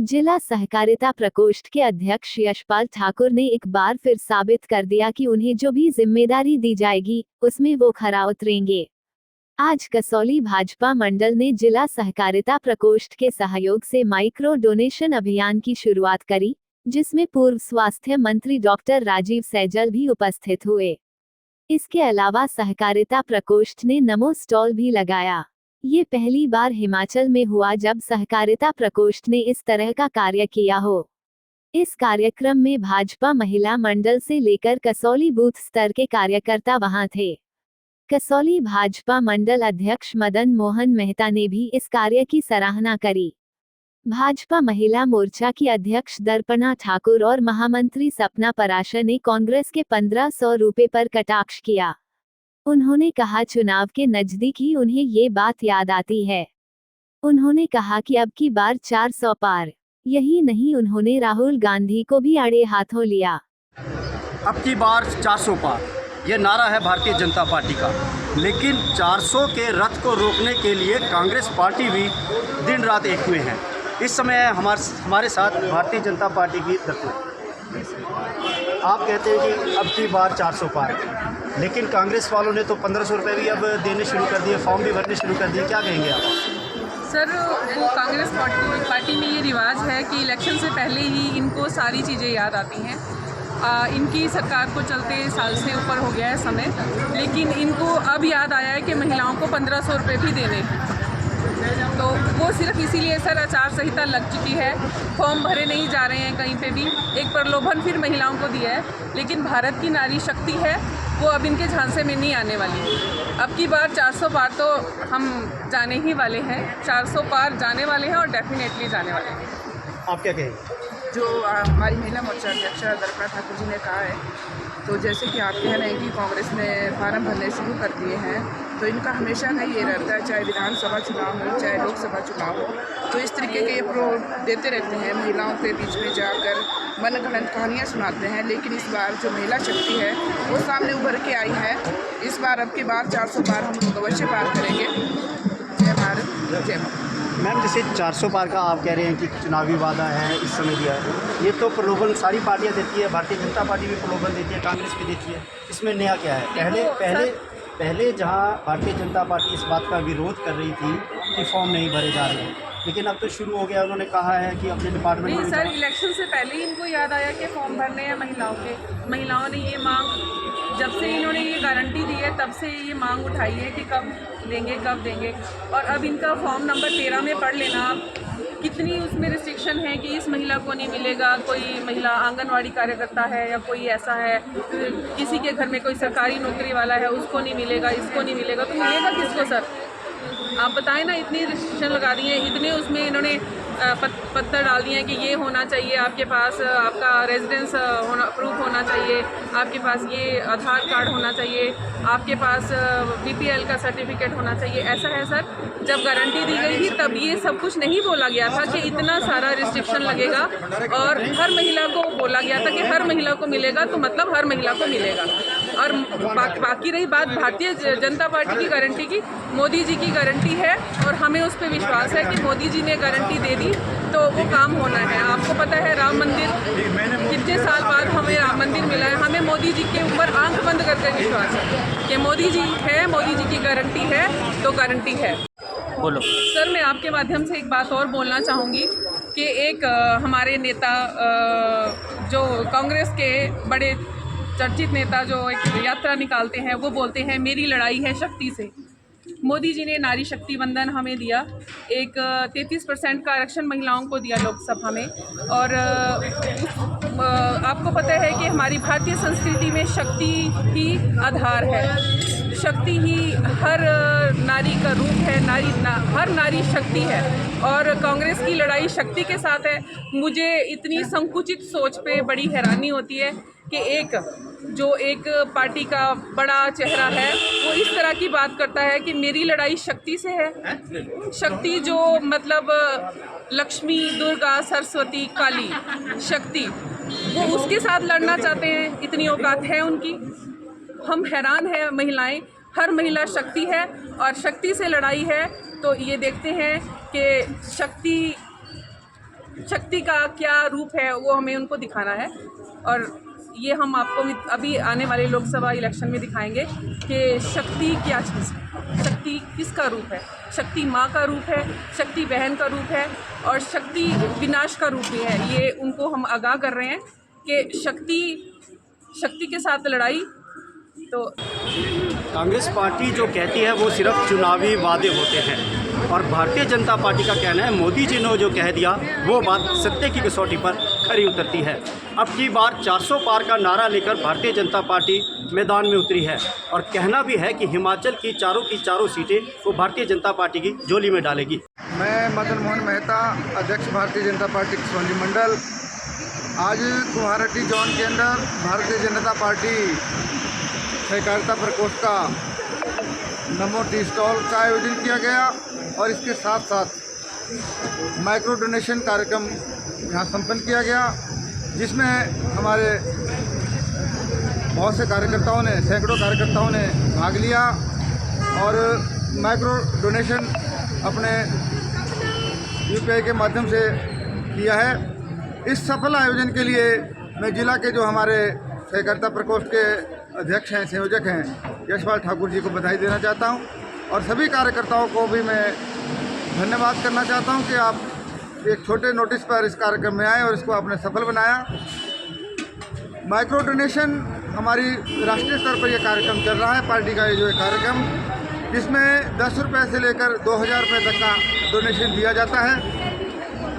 जिला सहकारिता प्रकोष्ठ के अध्यक्ष यशपाल ठाकुर ने एक बार फिर साबित कर दिया कि उन्हें जो भी जिम्मेदारी दी जाएगी उसमें वो खरा उतरेंगे। आज कसौली भाजपा मंडल ने जिला सहकारिता प्रकोष्ठ के सहयोग से माइक्रो डोनेशन अभियान की शुरुआत करी, जिसमें पूर्व स्वास्थ्य मंत्री डॉक्टर राजीव सैजल भी उपस्थित हुए। इसके अलावा सहकारिता प्रकोष्ठ ने नमो स्टॉल भी लगाया। ये पहली बार हिमाचल में हुआ जब सहकारिता प्रकोष्ठ ने इस तरह का कार्य किया हो। इस कार्यक्रम में भाजपा महिला मंडल से लेकर कसौली बूथ स्तर के कार्यकर्ता वहां थे। कसौली भाजपा मंडल अध्यक्ष मदन मोहन मेहता ने भी इस कार्य की सराहना करी। भाजपा महिला मोर्चा की अध्यक्ष दर्पणा ठाकुर और महामंत्री सपना पराशर ने कांग्रेस के 1500 रुपए पर कटाक्ष किया। उन्होंने कहा चुनाव के नजदीक ही उन्हें ये बात याद आती है। उन्होंने कहा कि अब की बार 400 पार। यही नहीं, उन्होंने राहुल गांधी को भी आड़े हाथों लिया। अब की बार 400 पार, ये नारा है भारतीय जनता पार्टी का। लेकिन 400 के रथ को रोकने के लिए कांग्रेस पार्टी भी दिन रात एक हुए हैं। इस समय हमारे साथ भारतीय जनता पार्टी की दफ्तर। आप कहते हैं कि अब की बार 400 पार, लेकिन कांग्रेस वालों ने तो 1500 रुपये भी अब देने शुरू कर दिए, फॉर्म भी भरने शुरू कर दिए। क्या कहेंगे आप? सर, वो कांग्रेस पार्टी में ये रिवाज है कि इलेक्शन से पहले ही इनको सारी चीज़ें याद आती हैं। इनकी सरकार को चलते साल से ऊपर हो गया है समय, लेकिन इनको अब याद आया है कि महिलाओं को 1500 रुपये भी देने हैं। तो वो सिर्फ इसीलिए सर आचार संहिता लग चुकी है, फॉर्म भरे नहीं जा रहे हैं कहीं पे भी। एक प्रलोभन फिर महिलाओं को दिया है, लेकिन भारत की नारी शक्ति है, वो अब इनके झांसे में नहीं आने वाली। अब की बार 400 पार तो हम जाने ही वाले हैं, 400 पार जाने वाले हैं और डेफिनेटली जाने वाले हैं। आप क्या कहेंगे? जो हमारी महिला मोर्चा अध्यक्ष दर्पणा ठाकुर जी ने कहा है, तो जैसे कि आप कह रहे हैं कि कांग्रेस ने फार्म भरने शुरू कर दिए हैं, तो इनका हमेशा का ये रहता है, चाहे विधानसभा चुनाव हो चाहे लोकसभा चुनाव हो, तो इस तरीके के ये देते रहते हैं, महिलाओं के बीच में जाकर मनगढ़ंत कहानियाँ सुनाते हैं। लेकिन इस बार जो महिला शक्ति है वो सामने उभर के आई है। इस बार अब की बार 400 पार हम लोग अवश्य पार करेंगे। जय भारत, जय भारत। मैम, जैसे 400 पार का आप कह रहे हैं कि चुनावी वादा है, इस समय दिया है, ये तो प्रलोभन सारी पार्टियां देती है, भारतीय जनता पार्टी भी प्रलोभन देती है, कांग्रेस भी देती है। इसमें नया क्या है? पहले जहां भारतीय जनता पार्टी इस बात का विरोध कर रही थी कि फॉर्म नहीं भरे जा रहे हैं, लेकिन अब तो शुरू हो गया। उन्होंने कहा है कि अपने डिपार्टमेंट नहीं सर, इलेक्शन से पहले ही इनको याद आया कि फॉर्म भरने हैं महिलाओं के। महिलाओं ने ये मांग, जब से इन्होंने ये गारंटी दी है तब से ये मांग उठाई है कि कब देंगे। और अब इनका फॉर्म नंबर 13 में पढ़ लेना आप, कितनी उसमें रिस्ट्रिक्शन है कि इस महिला को नहीं मिलेगा। कोई महिला आंगनवाड़ी कार्यकर्ता है या कोई ऐसा है, किसी के घर में कोई सरकारी नौकरी वाला है, उसको नहीं मिलेगा, इसको नहीं मिलेगा, तो मिलेगा किसको सर? आप बताएं ना। इतनी रिस्ट्रिक्शन लगा दी है, इतने उसमें इन्होंने पत्थर डाल दिए हैं कि ये होना चाहिए आपके पास, आपका रेजिडेंस होना प्रूफ होना चाहिए, आपके पास ये आधार कार्ड होना चाहिए, आपके पास BPL का सर्टिफिकेट होना चाहिए। ऐसा है सर, जब गारंटी दी गई थी तब ये सब कुछ नहीं बोला गया था कि इतना सारा रिस्ट्रिक्शन लगेगा, और हर महिला को बोला गया था कि हर महिला को मिलेगा, तो मतलब हर महिला को मिलेगा। और बाकी रही बात भारतीय जनता पार्टी की गारंटी की, मोदी जी की गारंटी है और हमें उस पर विश्वास है कि मोदी जी ने गारंटी दे दी तो वो काम होना है। आपको पता है राम मंदिर, कितने साल बाद हमें राम मंदिर मिला है। हमें मोदी जी के ऊपर आंख बंद करके विश्वास है कि मोदी जी है, मोदी जी की गारंटी है तो गारंटी है। बोलो सर, मैं आपके माध्यम से एक बात और बोलना चाहूँगी कि एक हमारे नेता, जो कांग्रेस के बड़े चर्चित नेता जो एक यात्रा निकालते हैं, वो बोलते हैं मेरी लड़ाई है शक्ति से। मोदी जी ने नारी शक्ति वंदन हमें दिया, एक 33% का आरक्षण महिलाओं को दिया लोकसभा में। और आपको पता है कि हमारी भारतीय संस्कृति में शक्ति ही आधार है, शक्ति ही हर नारी का रूप है, हर नारी शक्ति है। और कांग्रेस की लड़ाई शक्ति के साथ है। मुझे इतनी संकुचित सोच पे बड़ी हैरानी होती है कि एक पार्टी का बड़ा चेहरा है वो इस तरह की बात करता है कि मेरी लड़ाई शक्ति से है। शक्ति जो मतलब लक्ष्मी, दुर्गा, सरस्वती, काली शक्ति, वो उसके साथ लड़ना चाहते हैं, इतनी औकात है उनकी। हम हैरान हैं। महिलाएं, हर महिला शक्ति है और शक्ति से लड़ाई है। तो ये देखते हैं कि शक्ति शक्ति का क्या रूप है वो हमें उनको दिखाना है। और ये हम आपको भी अभी आने वाले लोकसभा इलेक्शन में दिखाएंगे कि शक्ति क्या चीज़ है, शक्ति किसका रूप है। शक्ति माँ का रूप है, शक्ति बहन का रूप है और शक्ति विनाश का रूप भी है। ये उनको हम आगाह कर रहे हैं कि शक्ति के साथ लड़ाई। तो कांग्रेस पार्टी जो कहती है वो सिर्फ चुनावी वादे होते हैं और भारतीय जनता पार्टी का कहना है मोदी जी ने जो कह दिया वो बात सत्य की कसौटी पर खरी उतरती है। अब की बार 400 पार का नारा लेकर भारतीय जनता पार्टी मैदान में उतरी है और कहना भी है कि हिमाचल की चारों सीटें वो भारतीय जनता पार्टी की झोली में डालेगी। मैं मदन मोहन मेहता, अध्यक्ष भारतीय जनता पार्टी कसौली मंडल। आज कुम्हारहट्टी जोन के अंदर भारतीय जनता पार्टी सहकारिता प्रकोष्ठ का नमो टी स्टॉल का आयोजन किया गया और इसके साथ साथ माइक्रो डोनेशन कार्यक्रम यहाँ संपन्न किया गया, जिसमें हमारे बहुत से कार्यकर्ताओं ने, सैकड़ों कार्यकर्ताओं ने भाग लिया और माइक्रो डोनेशन अपने यूपीआई के माध्यम से किया है। इस सफल आयोजन के लिए मैं जिला के जो हमारे सहकारिता प्रकोष्ठ के अध्यक्ष हैं, संयोजक हैं, यशपाल ठाकुर जी को बधाई देना चाहता हूं और सभी कार्यकर्ताओं को भी मैं धन्यवाद करना चाहता हूं कि आप एक छोटे नोटिस पर इस कार्यक्रम में आए और इसको आपने सफल बनाया। माइक्रो डोनेशन हमारी राष्ट्रीय स्तर पर यह कार्यक्रम चल रहा है, पार्टी का ये जो कार्यक्रम, जिसमें 10 रुपये से लेकर 2000 रुपये तक का डोनेशन दिया जाता है।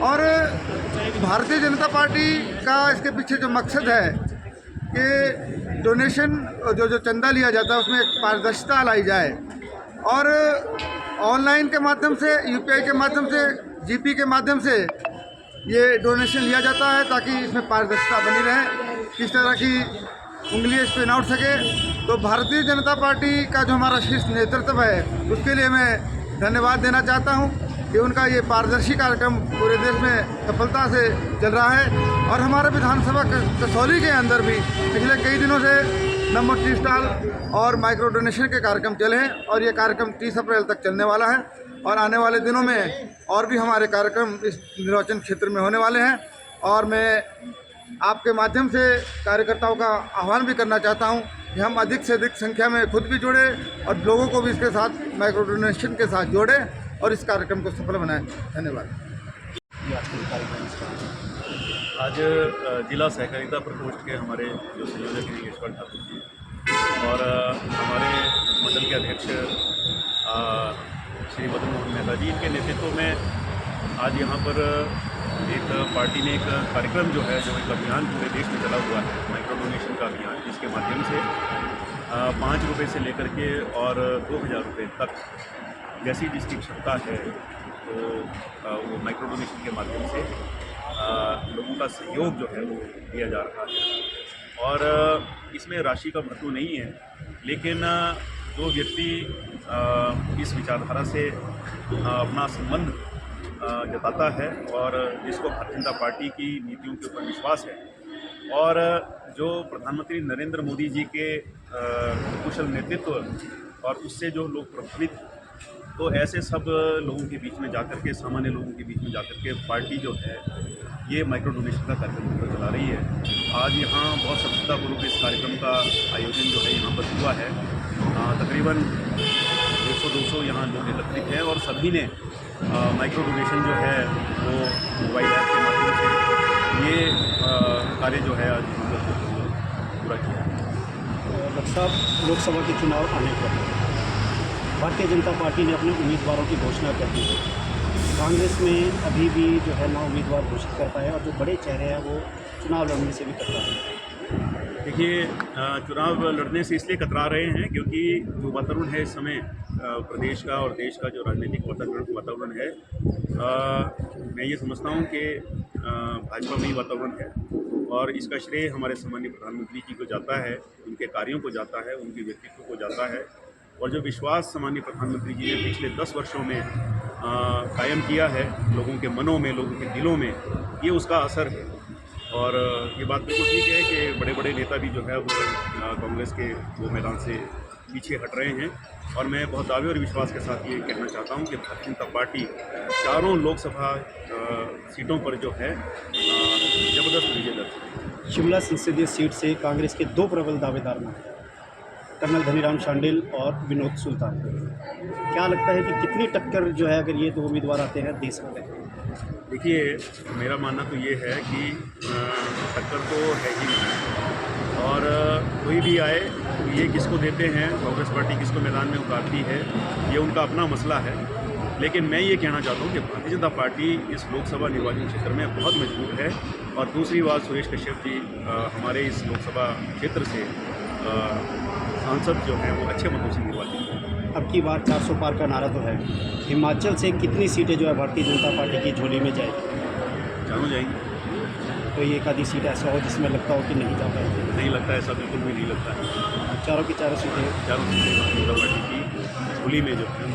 और भारतीय जनता पार्टी का इसके पीछे जो मकसद है कि डोनेशन जो चंदा लिया जाता है उसमें एक पारदर्शिता लाई जाए और ऑनलाइन के माध्यम से, यूपीआई के माध्यम से, जीपी के माध्यम से ये डोनेशन लिया जाता है ताकि इसमें पारदर्शिता बनी रहे, किस तरह की उंगली इस पर ना उठ सके। तो भारतीय जनता पार्टी का जो हमारा शीर्ष नेतृत्व है उसके लिए मैं धन्यवाद देना चाहता हूँ कि उनका ये पारदर्शी कार्यक्रम पूरे देश में सफलता से चल रहा है। और हमारे विधानसभा कसौली के अंदर भी पिछले कई दिनों से नमो टी स्टॉल और माइक्रो डोनेशन के कार्यक्रम चले हैं और ये कार्यक्रम 30 अप्रैल तक चलने वाला है और आने वाले दिनों में और भी हमारे कार्यक्रम इस निर्वाचन क्षेत्र में होने वाले हैं। और मैं आपके माध्यम से कार्यकर्ताओं का आह्वान भी करना चाहता हूं कि हम अधिक से अधिक संख्या में खुद भी जुड़े और लोगों को भी इसके साथ माइक्रो डोनेशन के साथ जोड़ें और इस कार्यक्रम को सफल बनाएं। धन्यवाद। आज जिला सहकारिता प्रकोष्ठ के हमारे जो संयोजक हैं यशपाल ठाकुर जी और हमारे मंडल के अध्यक्ष श्री मदन मोहन मेहता जी, इनके नेतृत्व में आज यहाँ पर एक पार्टी ने एक कार्यक्रम जो है, जो एक अभियान पूरे देश में चला हुआ है, माइक्रो डोनेशन का अभियान, जिसके माध्यम से 5 रुपये से लेकर के और 2000 रुपये तक जैसी जिसकी क्षमता है तो वो माइक्रो डोनेशन के माध्यम से लोगों का सहयोग जो है वो दिया जा रहा है। और इसमें राशि का महत्व नहीं है, लेकिन जो व्यक्ति इस विचारधारा से अपना संबंध जताता है और जिसको भारतीय जनता पार्टी की नीतियों के ऊपर विश्वास है और जो प्रधानमंत्री नरेंद्र मोदी जी के कुशल नेतृत्व और उससे जो लोग प्रभावित, तो ऐसे सब लोगों के बीच में जाकर के, सामान्य लोगों के बीच में जाकर के पार्टी जो है ये माइक्रो डोनेशन का कार्यक्रम चला रही है। आज यहाँ बहुत सफलतापूर्वक इस कार्यक्रम का आयोजन जो है यहाँ पर हुआ है। तकरीबन 100-200 यहाँ लोग एकत्रित हैं और सभी ने माइक्रो डोनेशन जो है वो मोबाइल ऐप के माध्यम से ये कार्य जो है आज पूरा किया है। डॉक्टर साहब, लोकसभा के चुनाव आने पर भारतीय जनता पार्टी ने अपने उम्मीदवारों की घोषणा कर दी है। कांग्रेस में अभी भी जो है ना उम्मीदवार घोषित कर पाए और जो बड़े चेहरे हैं वो चुनाव लड़ने से भी कतरा रहे हैं। देखिए, चुनाव लड़ने से इसलिए कतरा रहे हैं क्योंकि जो वातावरण है इस समय प्रदेश का और देश का जो राजनीतिक वातावरण है, मैं ये समझता हूँ कि भाजपा में ही वातावरण है और इसका श्रेय हमारे सम्माननीय प्रधानमंत्री जी को जाता है, उनके कार्यों को जाता है, उनके व्यक्तित्व को जाता है और जो विश्वास सम्माननीय प्रधानमंत्री जी ने पिछले 10 वर्षों में कायम किया है लोगों के मनों में, लोगों के दिलों में, ये उसका असर है। और ये बात बिल्कुल ठीक है कि बड़े बड़े नेता भी जो है वो कांग्रेस के वो मैदान से पीछे हट रहे हैं और मैं बहुत दावे और विश्वास के साथ ये कहना चाहता हूँ कि भारतीय जनता पार्टी चारों लोकसभा सीटों पर जो है ज़बरदस्त विजय दर्ज करेगी। शिमला संसदीय सीट से कांग्रेस के 2 प्रबल दावेदार हैं, कर्नल धनीराम शांडिल और विनोद सुल्तान। क्या लगता है कि कितनी टक्कर जो है अगर ये 2 उम्मीदवार आते हैं दे सकते हैं? देखिए, मेरा मानना तो ये है कि टक्कर तो है ही नहीं, और कोई भी आए ये किसको देते हैं, कांग्रेस पार्टी किसको मैदान में उतारती है, ये उनका अपना मसला है। लेकिन मैं ये कहना चाहता हूँ कि भारतीय जनता पार्टी इस लोकसभा निर्वाचन क्षेत्र में बहुत मजबूत है। और दूसरी बात, सुरेश कश्यप जी हमारे इस लोकसभा क्षेत्र से सांसद जो हैं वो अच्छे मतों से निर्वाचित हैं। अब की बार 400 पार का नारा तो है, हिमाचल से कितनी सीटें जो है भारतीय जनता पार्टी की झोली में जाएगी? जानो जाएंगे। कोई एक आधी सीट ऐसा हो जिसमें लगता हो कि नहीं जा पाएगी? नहीं लगता, ऐसा बिल्कुल भी नहीं लगता है। चारों की चारों सीटें चारों सीटें भारतीय जनता पार्टी की झोली में जो है